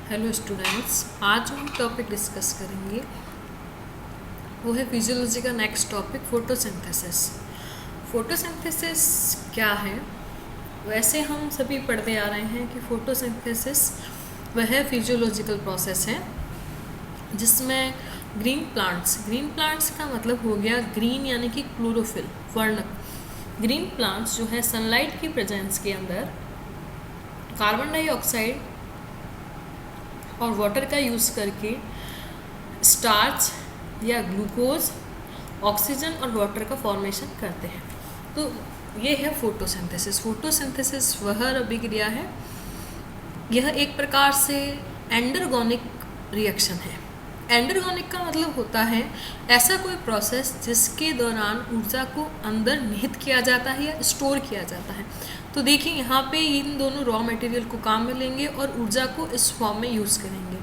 Hello students, आज हम topic discuss करेंगे वो है फिजियोलॉजी का नेक्स्ट टॉपिक फोटोसिंथेसिस। फोटोसिंथेसिस क्या है? वैसे हम सभी पढ़ते आ रहे हैं कि फोटोसिंथेसिस वह फिजियोलॉजिकल प्रोसेस है जिसमें ग्रीन प्लांट्स का मतलब हो गया ग्रीन यानी कि क्लोरोफिल, वर्णक। ग्रीन प्लांट्स जो है सनलाइट की प्रेजेंस के अंदर कार्बन डाइऑक्साइड और वाटर का यूज़ करके स्टार्च या ग्लूकोज, ऑक्सीजन और वाटर का फॉर्मेशन करते हैं। तो ये है फोटोसिंथेसिस वह अभिक्रिया है। यह एक प्रकार से एंडरगोनिक रिएक्शन है। एंडरगोनिक का मतलब होता है ऐसा कोई प्रोसेस जिसके दौरान ऊर्जा को अंदर निहित किया जाता है या स्टोर किया जाता है। तो देखिए यहाँ पे इन दोनों रॉ मटेरियल को काम में लेंगे और ऊर्जा को इस फॉर्म में यूज़ करेंगे।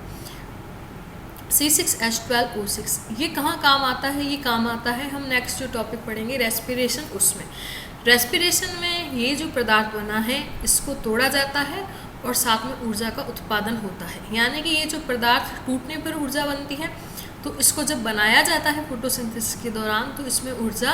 C6H12O6 ये कहाँ काम आता है? ये काम आता है, हम नेक्स्ट जो टॉपिक पढ़ेंगे रेस्पिरेशन, उसमें। रेस्पिरेशन में ये जो पदार्थ बना है इसको तोड़ा जाता है और साथ में ऊर्जा का उत्पादन होता है। यानी कि ये जो पदार्थ टूटने पर ऊर्जा बनती है, तो इसको जब बनाया जाता है फोटोसिंथेसिस के दौरान तो इसमें ऊर्जा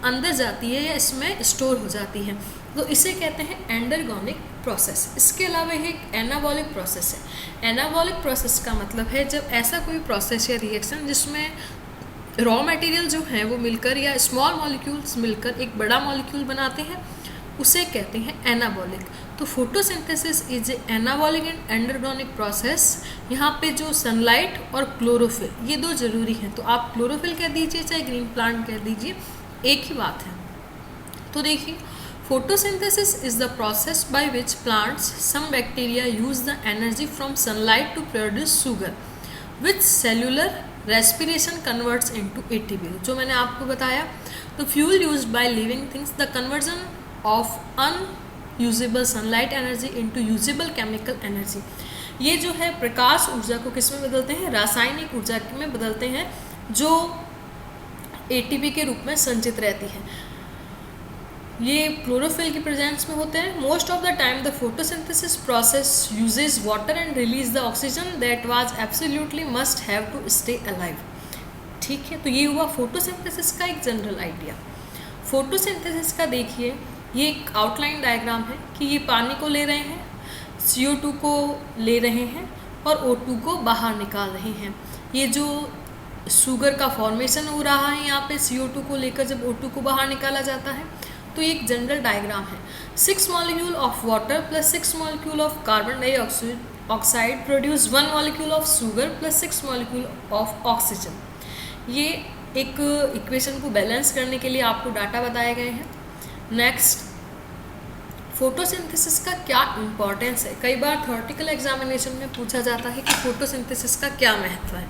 अंदर जाती है या इसमें स्टोर हो जाती है। तो इसे कहते हैं एंडरगोनिक प्रोसेस। इसके अलावा ये एक एनाबॉलिक प्रोसेस है। एनाबॉलिक प्रोसेस का मतलब है जब ऐसा कोई प्रोसेस या रिएक्शन जिसमें रॉ मटेरियल जो है वो मिलकर या स्मॉल मॉलिक्यूल्स मिलकर एक बड़ा मॉलिक्यूल बनाते हैं, उसे कहते हैं एनाबॉलिक। तो photosynthesis is A anabolic and endergonic process. यहाँ पे जो सनलाइट और क्लोरोफिल ये दो जरूरी हैं। तो आप क्लोरोफिल कह दीजिए चाहे ग्रीन प्लांट कह दीजिए, एक ही बात है। तो देखिए, photosynthesis is the process by which plants, some bacteria use the energy from sunlight to produce sugar, which cellular respiration converts into ATP। जो मैंने आपको बताया, तो fuel used by living things, the conversion of unusable sunlight energy into usable chemical energy। ये जो है प्रकाश ऊर्जा को किस में बदलते हैं? रासायनिक ऊर्जा में बदलते हैं, जो ATP के रूप में संचित रहती है। ये क्लोरोफिल की प्रेजेंस में होते हैं। Most of the time the photosynthesis process uses water and release the oxygen that was absolutely must have to stay alive. ठीक है, तो ये हुआ फोटोसिंथेसिस का एक जनरल आइडिया। फोटोसिंथेसिस का देखिए, ये एक आउटलाइन डायग्राम है कि ये पानी को ले रहे हैं, CO2 को ले रहे हैं और O2 को बाहर निकाल रहे हैं। ये जो शुगर का फॉर्मेशन हो रहा है यहाँ पे CO2 को लेकर जब O2 को बाहर निकाला जाता है, तो ये एक जनरल डायग्राम है। 6 molecule of water plus 6 molecule of carbon dioxide produce 1 molecule of sugar plus 6 molecule of oxygen. ये एक इक्वेशन को बैलेंस करने के लिए आपको डाटा बताए गए हैं। नेक्स्ट, फोटोसिंथेसिस का क्या इम्पोर्टेंस है? कई बार थ्योरेटिकल एग्जामिनेशन में पूछा जाता है कि फोटोसिंथेसिस का क्या महत्व है।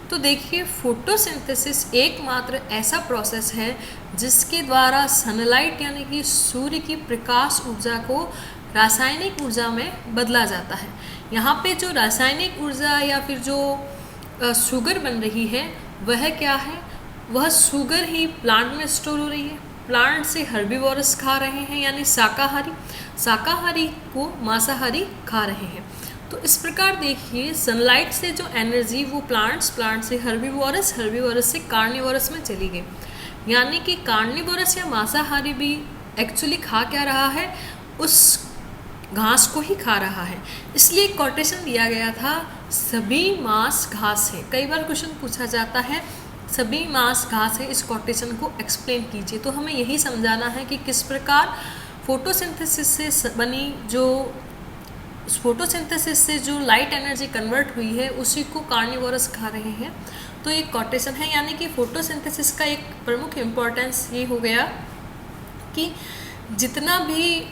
तो देखिए, फोटोसिंथेसिस एकमात्र ऐसा प्रोसेस है जिसके द्वारा सनलाइट यानी कि सूर्य की प्रकाश ऊर्जा को रासायनिक ऊर्जा में बदला जाता है। यहाँ पे जो रासायनिक ऊर्जा या फिर जो शुगर बन रही है वह क्या है? वह शुगर ही प्लांट में स्टोर हो रही है। प्लांट से हर्बीवोरस खा रहे हैं यानी शाकाहारी को मांसाहारी खा रहे हैं। तो इस प्रकार देखिए, सनलाइट से जो एनर्जी वो प्लांट से हर्बीवोरस से कार्निवोरस में चली गई। यानी कि कार्निवोरस या मांसाहारी भी एक्चुअली खा क्या रहा है? उस घास को ही खा रहा है। इसलिए कोटेशन दिया गया था, सभी मांस घास है। कई बार क्वेश्चन पूछा जाता है सभी मांस घास है, इस कोटेशन को एक्सप्लेन कीजिए। तो हमें यही समझाना है कि किस प्रकार फोटोसिंथेसिस से बनी फोटोसिंथेसिस से जो लाइट एनर्जी कन्वर्ट हुई है उसी को कार्निवोरस खा रहे हैं। तो एक कोटेशन है, यानी कि फोटोसिंथेसिस का एक प्रमुख इम्पोर्टेंस ये हो गया कि जितना भी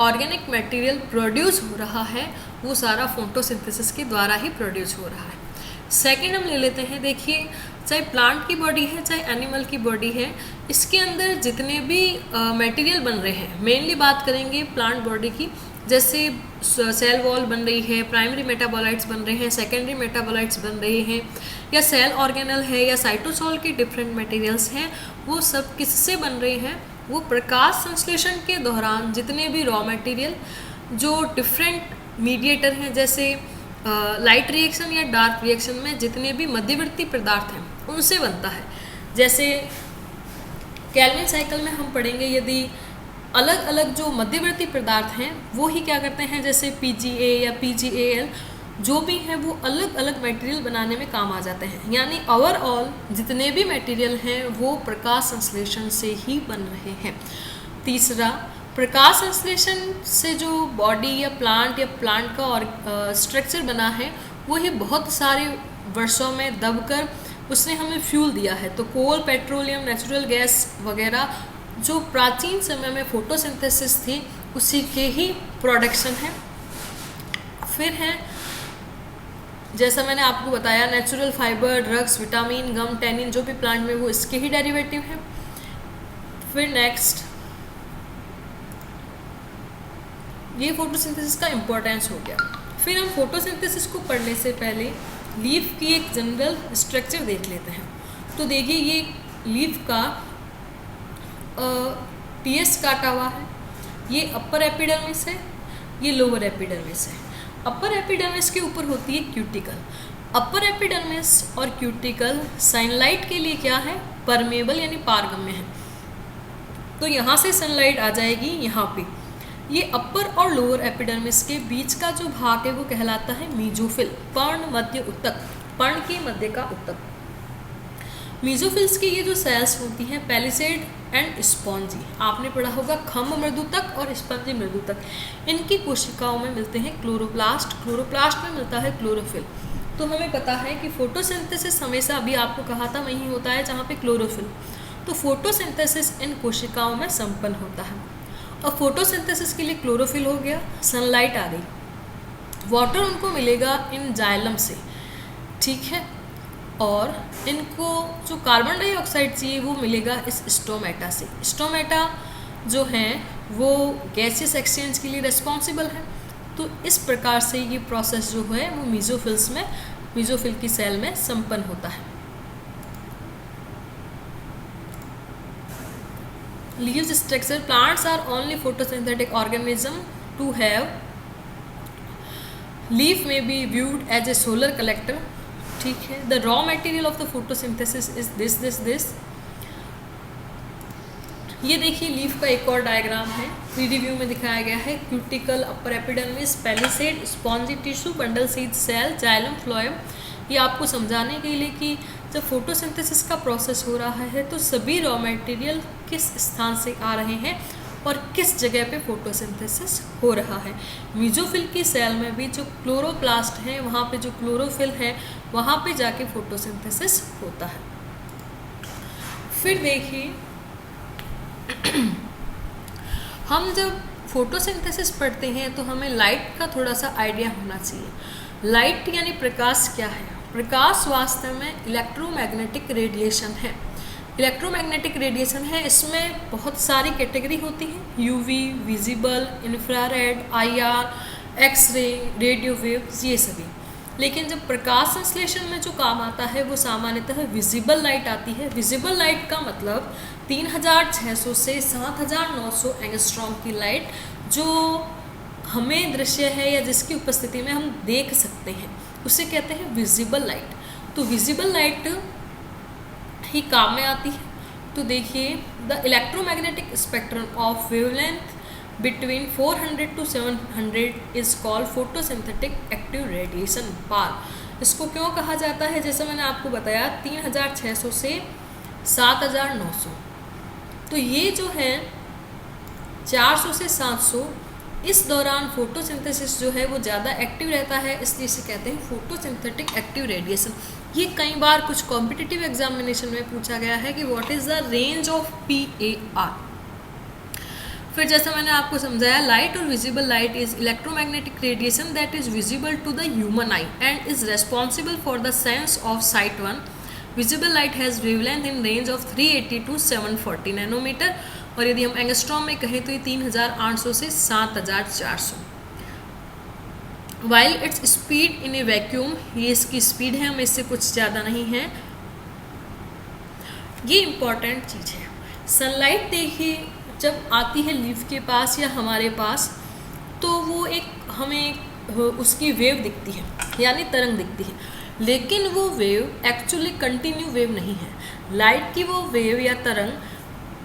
ऑर्गेनिक मटेरियल प्रोड्यूस हो रहा है वो सारा फोटोसिंथेसिस के द्वारा ही प्रोड्यूस हो रहा है। सेकेंड हम ले लेते हैं, देखिए, चाहे प्लांट की बॉडी है चाहे एनिमल की बॉडी है, इसके अंदर जितने भी मटेरियल बन रहे हैं, मेनली बात करेंगे प्लांट बॉडी की, जैसे सेल वॉल बन रही है, प्राइमरी मेटाबोलाइट्स बन रहे हैं, सेकेंडरी मेटाबोलाइट्स बन रहे हैं, या सेल ऑर्गेनल है या साइटोसोल के डिफरेंट मटेरियल्स हैं, वो सब किससे बन रहे हैं? वो प्रकाश संश्लेषण के दौरान जितने भी रॉ मटेरियल जो डिफरेंट मीडिएटर हैं, जैसे लाइट रिएक्शन या डार्क रिएक्शन में जितने भी मध्यवर्ती पदार्थ हैं उनसे बनता है। जैसे केल्विन साइकिल में हम पढ़ेंगे, यदि अलग अलग जो मध्यवर्ती पदार्थ हैं वो ही क्या करते हैं, जैसे PGA या PGAl जो भी हैं वो अलग अलग मटेरियल बनाने में काम आ जाते हैं। यानी ओवरऑल जितने भी मटेरियल हैं वो प्रकाश संश्लेषण से ही बन रहे हैं। तीसरा, प्रकाश संश्लेषण से जो बॉडी या प्लांट का और स्ट्रक्चर बना है वो ही बहुत सारे वर्षों में दबकर उसने हमें फ्यूल दिया है। तो कोल, पेट्रोलियम, नेचुरल गैस वगैरह जो प्राचीन समय में फोटोसिंथेसिस थी उसी के ही प्रोडक्शन है। फिर है, जैसा मैंने आपको बताया, नेचुरल फाइबर, ड्रग्स, विटामिन, गम, टैनिन जो भी प्लांट में वो इसके ही डेरिवेटिव हैं। फिर नेक्स्ट, ये फोटोसिंथेसिस का इम्पोर्टेंस हो गया। फिर हम फोटोसिंथेसिस को पढ़ने से पहले लीफ की एक जनरल स्ट्रक्चर देख लेते हैं। तो देखिए, ये लीफ का टीएस काटा हुआ है, ये अपर एपिडर्मिस है, ये लोअर एपिडर्मिस है। अपर एपिडर्मिस के ऊपर होती है क्यूटिकल। अपर एपिडर्मिस और क्यूटिकल सनलाइट के लिए क्या है, परमेबल यानी पारगम्य है। तो यहाँ से सनलाइट आ जाएगी यहाँ पे। ये अपर और लोअर एपिडर्मिस के बीच का जो भाग है वो कहलाता है मीजोफिल, पर्ण मध्य उत्तक, पर्ण के मध्य का उत्तक। मीजोफिल्स की ये जो सेल्स होती हैं पैलिसेड एंड स्पॉन्जी, आपने पढ़ा होगा खम्भ मृदुतक और स्पंजी मृदुतक, इनकी कोशिकाओं में मिलते हैं क्लोरोप्लास्ट, क्लोरोप्लास्ट में मिलता है क्लोरोफिल। तो हमें पता है कि फोटोसिंथेसिस हमेशा, अभी आपको कहा था, वहीं होता है जहाँ पे क्लोरोफिल। तो फोटोसिंथेसिस इन कोशिकाओं में संपन्न होता है। और फोटोसिंथेसिस के लिए क्लोरोफिल हो गया, सनलाइट आ गई, वाटर उनको मिलेगा इन जाइलम से, ठीक है, और इनको जो कार्बन डाइऑक्साइड चाहिए वो मिलेगा इस स्टोमेटा से। स्टोमेटा जो हैं वो गैसियस एक्सचेंज के लिए रिस्पॉन्सिबल है। तो इस प्रकार से ये प्रोसेस जो है वो मीजोफिल की सेल में संपन्न होता है। Leaves structure, plants are only photosynthetic organism to have, leaf may be viewed as a solar collector, ठीक है। The raw material of the photosynthesis is this. ये देखिए लीफ का एक और डायग्राम है, 3D व्यू में दिखाया गया है। Cuticle, upper epidermis, palisade, spongy tissue, bundle sheath cell, xylem, phloem. ये आपको समझाने के लिए कि जब फोटोसिंथेसिस का प्रोसेस हो रहा है तो सभी रॉ मटेरियल किस स्थान से आ रहे हैं और किस जगह पे फोटोसिंथेसिस हो रहा है। मीजोफिल की सेल में भी जो क्लोरोप्लास्ट है वहाँ पे जो क्लोरोफिल है वहाँ पे जाके फोटोसिंथेसिस होता है। फिर देखिए, हम जब फोटोसिंथेसिस पढ़ते हैं तो हमें लाइट का थोड़ा सा आइडिया होना चाहिए। लाइट यानी प्रकाश क्या है? प्रकाश वास्तव में इलेक्ट्रोमैग्नेटिक रेडिएशन है। इलेक्ट्रोमैग्नेटिक रेडिएशन है, इसमें बहुत सारी कैटेगरी होती हैं, UV, visible, infrared, IR, x-ray, radio waves, ये सभी। लेकिन जब प्रकाश संश्लेषण में जो काम आता है वो सामान्यतः विजिबल लाइट आती है। विजिबल लाइट का मतलब 3600 से 7900 एंगस्ट्रॉम की लाइट जो हमें दृश्य है या जिसकी उपस्थिति में हम देख सकते हैं उसे कहते हैं विजिबल लाइट। तो विजिबल लाइट ही काम में आती है। तो देखिए, the electromagnetic spectrum of wavelength between 400 to 700 is called photosynthetic active radiation PAR. इसको क्यों कहा जाता है? जैसे मैंने आपको बताया 3600 से 7900। तो ये जो है 400 से 700, इस दौरान फोटोसिंथेसिस जो है वो ज़्यादा एक्टिव रहता है, इसलिए इसे कहते हैं फोटोसिंथेटिक एक्टिव रेडिएशन। ये कई बार कुछ कॉम्पिटिटिव एग्जामिनेशन में पूछा गया है कि what is the range of PAR। फिर जैसा मैंने आपको समझाया, लाइट और visible light is electromagnetic radiation that is visible to the human eye and is responsible for the sense of sight 1। Visible light has wavelength in range of 380 to 740 nanometer, और यदि हम angstrom में कहें तो ये 3800 से 7400। While its speed in A vacuum, ये इसकी स्पीड है, हमें इससे कुछ ज़्यादा नहीं है। ये इम्पॉर्टेंट चीज़ है। सनलाइट देखिए जब आती है लीफ के पास या हमारे पास, तो वो एक हमें उसकी वेव दिखती है, यानी तरंग दिखती है, लेकिन वो वेव एक्चुअली कंटिन्यू वेव नहीं है। लाइट की वो वेव या तरंग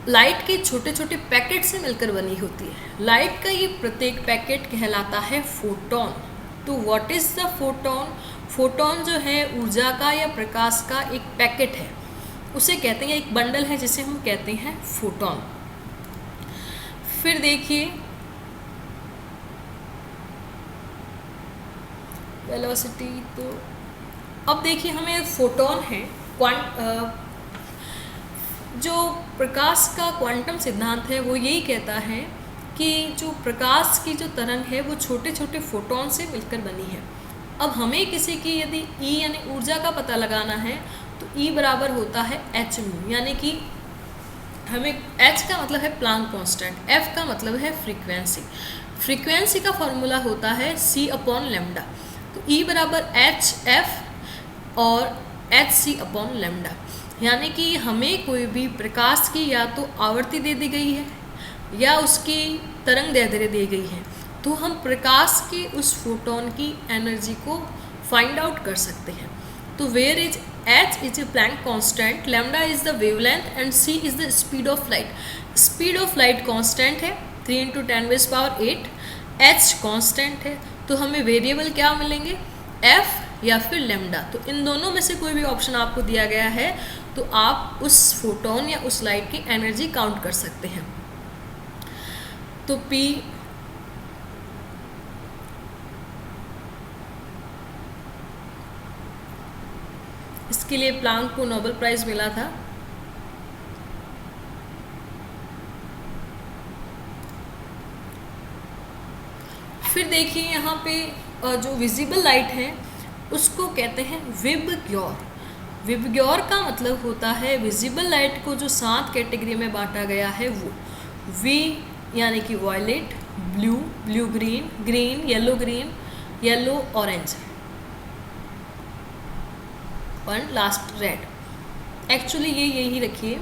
लाइट के छोटे छोटे पैकेट से मिलकर बनी होती है। लाइट का ये प्रत्येक पैकेट कहलाता है फोटॉन। तो what is the photon? Photon जो है ऊर्जा का या प्रकाश का एक पैकेट है, उसे कहते हैं, एक बंडल है जिसे हम कहते हैं फोटॉन। फिर देखिए वेलोसिटी, तो अब देखिए हमें फोटॉन है, जो प्रकाश का क्वांटम सिद्धांत है वो यही कहता है कि जो प्रकाश की जो तरंग है वो छोटे छोटे फोटॉन से मिलकर बनी है। अब हमें किसी की यदि E यानी ऊर्जा का पता लगाना है तो E बराबर होता है h म्यू, यानी कि हमें h का मतलब है प्लांक कांस्टेंट, f का मतलब है फ्रीक्वेंसी। फ्रीक्वेंसी का फॉर्मूला होता है c अपॉन लेमडा। तो E बराबर एच एफ और एच सी अपॉन लेमडा, यानी कि हमें कोई भी प्रकाश की या तो आवृत्ति दे दी गई है या उसकी तरंग दैर्ध्य दी गई है, तो हम प्रकाश के उस फोटोन की एनर्जी को फाइंड आउट कर सकते हैं। तो where is h is a Planck constant, lambda is the wavelength and c is the speed of light. Speed of light constant है 3 × 10⁸, h कांस्टेंट है, तो हमें वेरिएबल क्या मिलेंगे, f या फिर लैम्डा। तो इन दोनों में से कोई भी ऑप्शन आपको दिया गया है तो आप उस फोटोन या उस लाइट की एनर्जी काउंट कर सकते हैं। तो P इसके लिए प्लांक को नोबेल प्राइज मिला था। फिर देखिए यहाँ पे जो विजिबल लाइट है उसको कहते हैं विबग्योर। विबग्योर का मतलब होता है विजिबल लाइट को जो 7 कैटेगरी में बांटा गया है वो वी यानी कि violet, blue, blue green, green, green, yellow orange और लास्ट रेड। एक्चुअली ये यही रखिए,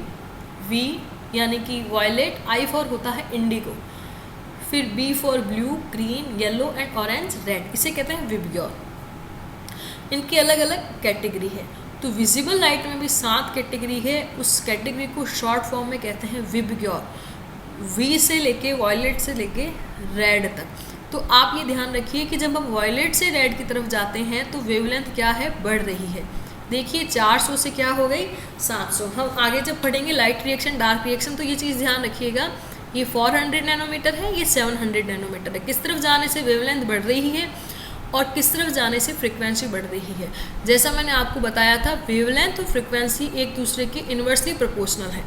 वी यानी कि वायलेट, आई फॉर होता है इंडिगो, फिर B for blue, green, yellow and orange, red, इसे कहते हैं विबग्योर। इनकी अलग अलग कैटेगरी है। तो विजिबल लाइट में भी 7 कैटेगरी है, उस कैटेगरी को शॉर्ट फॉर्म में कहते हैं विबग्योर, वी से लेके वायलेट से लेके रेड तक। तो आप ये ध्यान रखिए कि जब हम वायलेट से रेड की तरफ जाते हैं तो वेवलेंथ क्या है, बढ़ रही है। देखिए 400 से क्या हो गई 700। हम आगे जब पढ़ेंगे लाइट रिएक्शन, डार्क रिएक्शन, तो ये चीज़ ध्यान रखिएगा, ये 400 नैनोमीटर है, ये 700 नैनोमीटर है। किस तरफ जाने से वेवलेंथ बढ़ रही है और किस तरफ जाने से फ्रीक्वेंसी बढ़ रही है। जैसा मैंने आपको बताया था, वेवलेंथ और फ्रीक्वेंसी एक दूसरे के इन्वर्सली प्रोपोर्शनल है।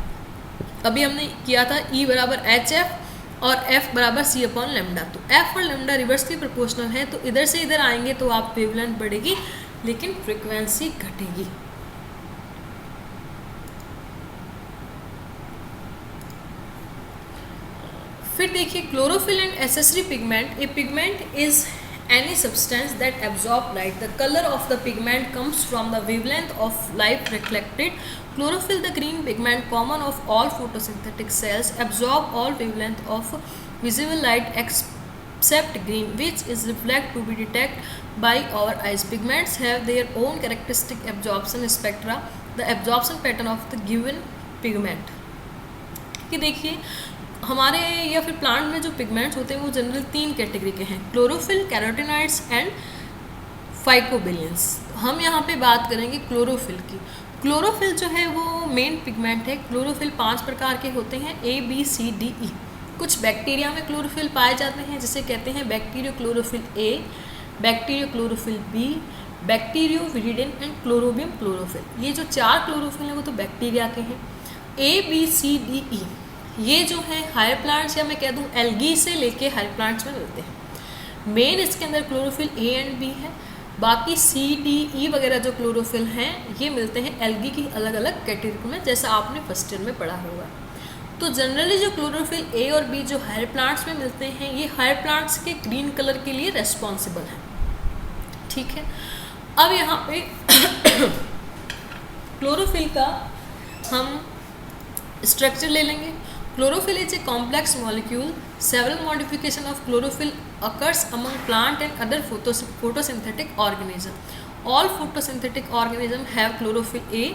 अभी हमने किया था E बराबर एच एफ और F बराबर C अपॉन लेमडा। तो F और लेमडा रिवर्सली प्रोपोर्शनल है, तो इधर से इधर आएंगे तो आप वेवलेंथ बढ़ेगी लेकिन फ्रीक्वेंसी घटेगी। फिर देखिए chlorophyll and accessory pigment. A pigment is any substance that absorb light. The color of the pigment comes from the wavelength of light reflected. Chlorophyll, the green pigment common of all photosynthetic cells, absorb all wavelength of visible light except green, which is reflected to be detected by our eyes. Pigments have their own characteristic absorption spectra. The absorption pattern of the given pigment. कि देखिए हमारे या फिर plant में जो pigments होते हैं वो जनरल 3 कैटेगरी के हैं, क्लोरोफिल, कैरोटिनॉइड्स एंड फाइकोबिलियंस। हम यहाँ पे बात करेंगे क्लोरोफिल की। क्लोरोफिल जो है वो मेन पिगमेंट है। क्लोरोफिल 5 प्रकार के होते हैं, A, B, C, D, E। कुछ बैक्टीरिया में क्लोरोफिल पाए जाते हैं जिसे कहते हैं bacteriochlorophyll A, bacteriochlorophyll B, bacterioviridin and chlorobium chlorophyll. ये जो 4 क्लोरोफिल हैं वो तो बैक्टीरिया के हैं। A, B, C, D, E ये जो है हायर प्लांट्स या मैं कह दूँ एल्गी से लेके हायर प्लांट्स में मिलते हैं। मेन इसके अंदर क्लोरोफिल A एंड B है, बाकी C, D, E वगैरह जो क्लोरोफिल हैं ये मिलते हैं एल्गी की अलग अलग कैटेगरी में, जैसा आपने फर्स्ट ईयर में पढ़ा होगा। तो जनरली जो क्लोरोफिल A और B जो हायर प्लांट्स में मिलते हैं ये हायर प्लांट्स के ग्रीन कलर के लिए रेस्पॉन्सिबल हैं। ठीक है, अब यहाँ पे क्लोरोफिल का हम स्ट्रक्चर ले लेंगे। Chlorophyll is a complex molecule Several modification of chlorophyll occurs among plant and other photosynthetic organisms. All photosynthetic organisms have chlorophyll A.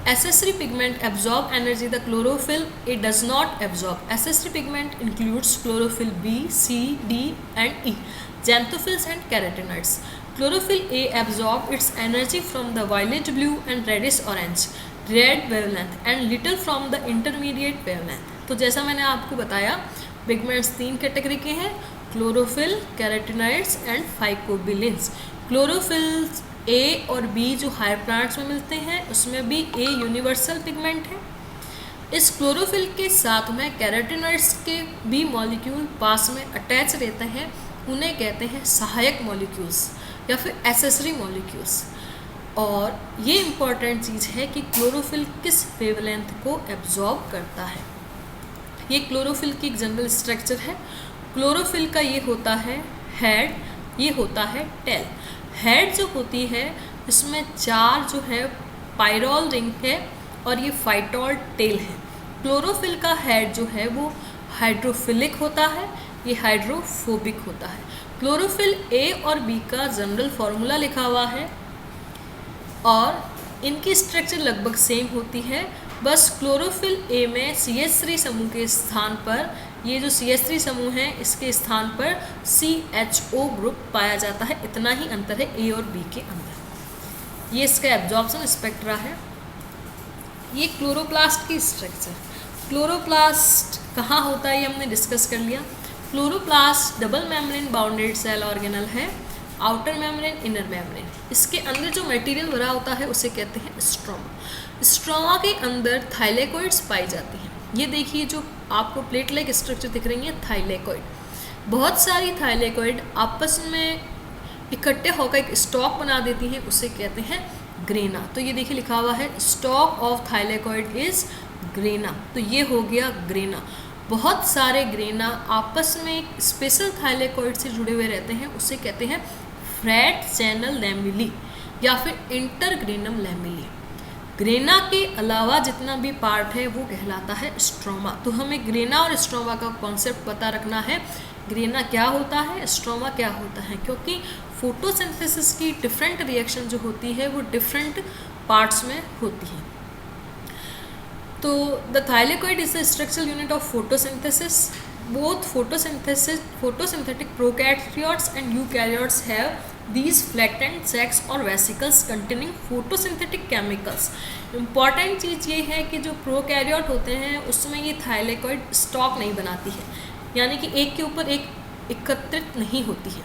Accessory pigment absorb energy the chlorophyll A does not absorb. Accessory pigment includes chlorophyll B, C, D and E, xanthophylls and carotenoids. Chlorophyll A absorb its energy from the violet blue and reddish orange, red wavelength and little from the intermediate wavelength. तो जैसा मैंने आपको बताया pigments 3 category के हैं, chlorophyll, carotenoids and phycobilins. Chlorophyll A और B जो higher plants में मिलते हैं उसमें भी ए यूनिवर्सल पिगमेंट है। इस क्लोरोफिल के साथ में कैरोटिनॉइड्स के भी मॉलिक्यूल पास में अटैच रहते हैं, उन्हें कहते हैं सहायक मॉलिक्यूल्स या फिर एसेसरी मॉलिक्यूल्स। और ये इम्पॉर्टेंट चीज़ है कि क्लोरोफिल किस वेवलेंथ को एब्जॉर्ब करता है। ये क्लोरोफिल की एक जनरल स्ट्रक्चर है। क्लोरोफिल का ये होता है हेड, ये होता है टेल। हेड जो होती है इसमें 4 जो है पायरोल रिंग है और ये फाइटोल टेल है। क्लोरोफिल का हेड जो है वो हाइड्रोफिलिक होता है, ये हाइड्रोफोबिक होता है। क्लोरोफिल ए और बी का जनरल फॉर्मूला लिखा हुआ है और इनकी स्ट्रक्चर लगभग सेम होती है, बस क्लोरोफिल ए में CH3 समूह के स्थान पर, ये जो CH3 समूह है इसके स्थान पर CHO ग्रुप पाया जाता है। इतना ही अंतर है ए और बी के अंदर। ये इसका एब्जॉर्प्शन स्पेक्ट्रा है। ये क्लोरोप्लास्ट की स्ट्रक्चर। क्लोरोप्लास्ट कहाँ होता है ये हमने डिस्कस कर लिया। Chloroplast double membrane bounded cell organelle है, आउटर मेम्ब्रेन, इनर मेम्ब्रेन। इसके अंदर जो मटेरियल भरा होता है उसे कहते हैं स्ट्रोमा। स्ट्रोमा के अंदर थाइलेकोइड्स पाई जाती हैं। ये देखिए जो आपको प्लेट लाइक स्ट्रक्चर दिख रही है थाइलेकोइड। बहुत सारी थाइलेकोइड आपस में इकट्ठे होकर एक स्टॉक बना देती हैं, उसे कहते हैं ग्रेना। तो ये देखिए लिखा हुआ है stock of thylakoid is grana. तो ये हो गया ग्रेना। बहुत सारे ग्रेना आपस में एक स्पेशल थाइलेकोइड से जुड़े हुए रहते हैं, उसे कहते हैं फ्रैट चैनल लैमेली या फिर इंटरग्रेनम लैमेली। ग्रेना के अलावा जितना भी पार्ट है वो कहलाता है स्ट्रोमा। तो हमें ग्रेना और स्ट्रोमा का कॉन्सेप्ट पता रखना है, ग्रेना क्या होता है, स्ट्रोमा क्या होता है, क्योंकि फोटोसिंथेसिस की डिफरेंट रिएक्शन जो होती है वो डिफरेंट पार्ट्स में होती है। तो the thylakoid is the structural unit of photosynthesis. Both photosynthetic prokaryotes and eukaryotes have these flattened sacs or vesicles containing photosynthetic chemicals। Important चीज़ ये है कि जो प्रोकैरियोट होते हैं उसमें ये थाइलेकोइड स्टॉक नहीं बनाती है, यानी कि एक के ऊपर एक एकत्रित नहीं होती है,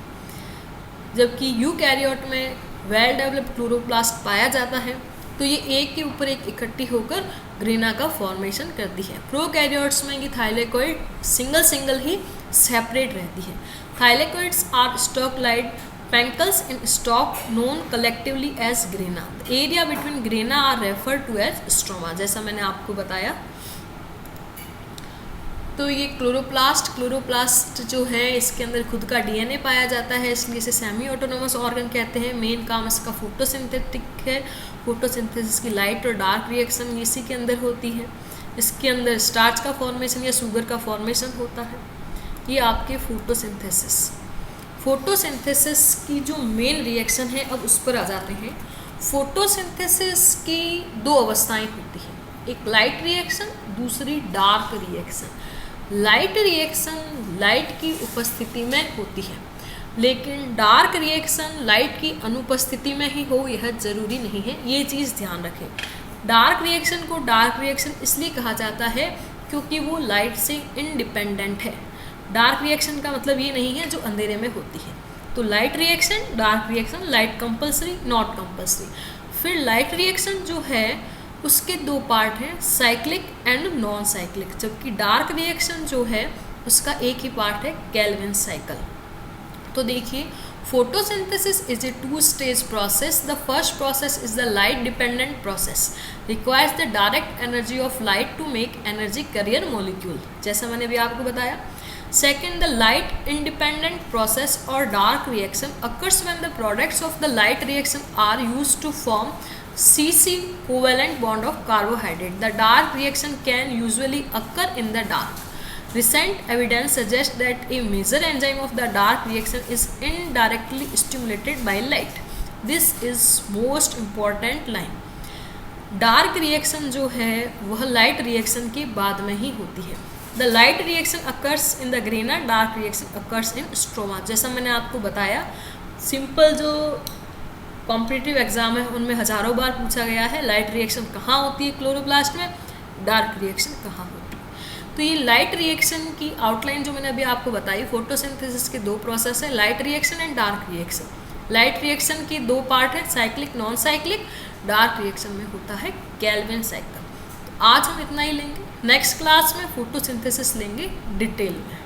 जबकि यूकैरियोट में वेल डेवलप्ड क्लोरोप्लास्ट पाया जाता है तो ये एक के ऊपर एक इकट्ठी होकर ग्रेना का फॉर्मेशन करती है। प्रोकैरियोट्स में ये थाइलेकोइड सिंगल ही सेपरेट रहती है। Thylakoids are stack like pancakes in stack known collectively as grana. The area between grana are referred to as stroma, जैसा मैंने आपको बताया। तो ये क्लोरोप्लास्ट जो है इसके अंदर खुद का डीएनए पाया जाता है, इसलिए इसे सेमी ऑटोनोमस ऑर्गन कहते हैं। मेन काम इसका फोटोसिंथेटिक है। फोटोसिंथेसिस की लाइट और डार्क रिएक्शन इसी के अंदर होती है। इसके अंदर स्टार्च का फॉर्मेशन या शुगर का फॉर्मेशन होता है। ये आपके फोटोसिंथेसिस की जो मेन रिएक्शन है, अब उस पर आ जाते हैं। फोटोसिंथेसिस की 2 अवस्थाएं होती हैं, एक लाइट रिएक्शन, दूसरी dark reaction. Light reaction light की उपस्थिति में होती है, लेकिन डार्क रिएक्शन लाइट की अनुपस्थिति में ही हो यह ज़रूरी नहीं है, ये चीज़ ध्यान रखें। डार्क रिएक्शन को डार्क रिएक्शन इसलिए कहा जाता है क्योंकि वो लाइट से इंडिपेंडेंट है। डार्क रिएक्शन का मतलब ये नहीं है जो अंधेरे में होती है। तो light reaction, dark reaction, light compulsory, not compulsory. फिर लाइट रिएक्शन जो है उसके 2 पार्ट हैं, साइक्लिक एंड नॉन साइक्लिक, जबकि डार्क रिएक्शन जो है उसका एक ही पार्ट है, कैल्विन साइकिल। तो देखिए photosynthesis is a 2-stage process। The first process is the light dependent process, requires the direct energy of light to make energy carrier molecule, जैसा मैंने अभी आपको बताया। Second, the light independent process or dark reaction occurs when the products of the light reaction are used to form CC covalent bond of carbohydrate. The dark reaction can usually occur in the dark. Recent evidence suggests that a major enzyme of the dark reaction is indirectly stimulated by light. This is most important line. Dark reaction जो है वह light reaction के बाद में ही होती है. The light reaction occurs in the grana, dark reaction occurs in stroma. जैसा मैंने आपको बताया, सिंपल जो कॉम्पिटिटिव एग्जाम है उनमें हज़ारों बार पूछा गया है लाइट रिएक्शन कहाँ होती है क्लोरोप्लास्ट में, डार्क रिएक्शन कहाँ होती है. तो ये लाइट रिएक्शन की आउटलाइन जो मैंने अभी आपको बताई, फोटोसिंथेसिस के दो प्रोसेस है, light reaction and dark reaction. Light reaction के दो पार्ट है, cyclic non cyclic. Dark reaction में होता है कैल्विन साइकिल. तो आज हम इतना ही लेंगे. नेक्स्ट क्लास में फोटोसिंथेसिस लेंगे डिटेल में.